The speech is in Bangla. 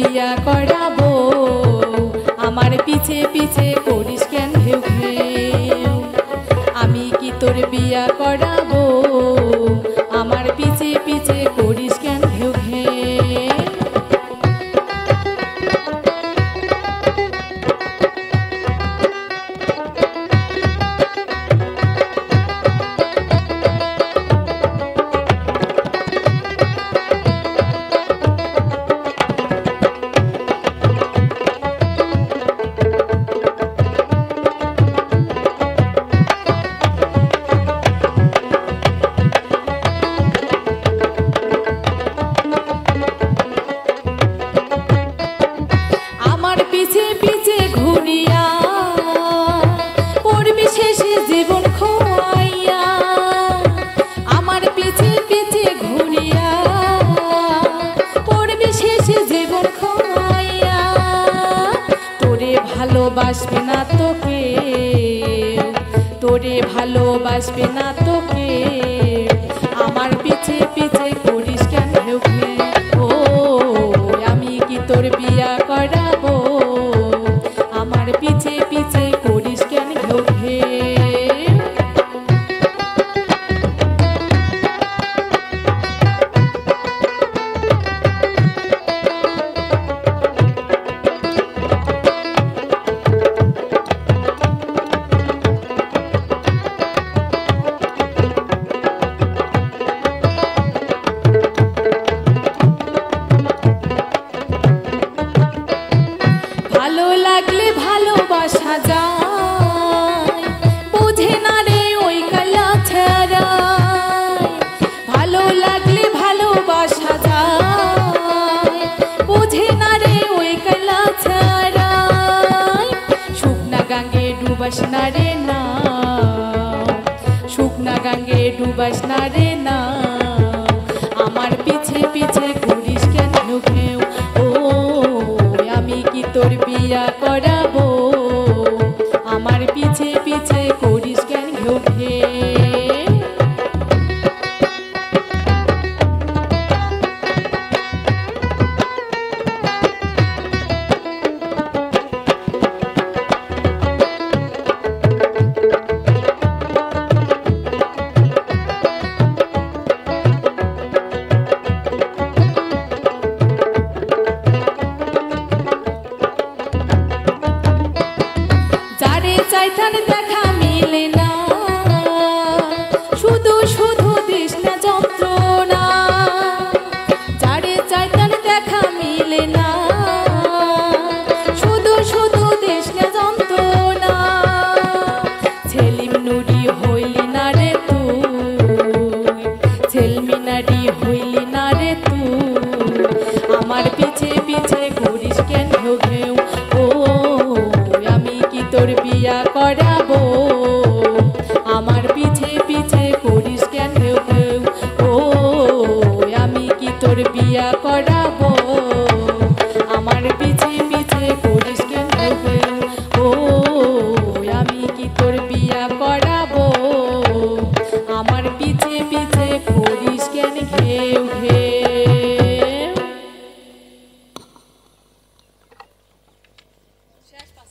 বিয়া করাবো, আমার পিছে পিছে করিস কেন ঘেউ ঘেউ। আমি কি তোর বিয়া করাবো, আমার পিছে পিছে করিস কেন ঘেউ ঘেউ। পিছে পিছে ঘুরিয়া পড়বি শেষে জীবন খোয়াইয়া, আমার পিছে পিছে ঘুরিয়া পড়বি শেষে জীবন খোয়াইয়া। তোরে ভালোবাসবে না তোকে, তোরে ভালোবাসবে না তোকে, আমার পিছে পিছে করিস কেন ঘেউ ঘেউ। ও আমি কি তোর বিয়া করাবো, আমার পিছে পিছে করিস কেন ঘেউ ঘেউ। ভালো লাগলে ভালোবাসা যায়, বুঝে না রে ওই কালা ছাড়াই। ভালো লাগলে ভালোবাসা যায়, বুঝে না রে ওই কালা ছাড়াই। শুকনা গাঙ্গে ডুবাস না রে না, শুকনা গাঙ্গে ডুবাস না রে না, আমার পিছে পিছে করিস কেন ঘেউ ঘেউ। ও আমি কি তোর বিয়া করাবো, আমার পিছে পিছে করিস কেন ঘেউ ঘেউ। যারে চাইতান দেখা মিলে না, শুধু শুধু দিস না যন্ত্রণা। যারে চাইতান দেখা মিলে না, শুধু শুধু দিস না যন্ত্রণা। ছেলিম নুরি হইলি না রে তুই, ছেলমিনারি হইলি না রে তুই, আমার পিছে পিছে করিস কেন ঘেউ ঘেউ। ও আমি কি তোর বিয়া করাবো, আমার পিছে পিছে করিস কেন ঘেউ ঘেউ। ও আমি কি তোর বিয়া করাবো, আমার পিছে পিছে করিস কেন ঘেউ ঘেউ। ও আমি কি তোর বিয়া করাবো, আমার পিছে পিছে করিস কেন ঘেউ ঘেউ।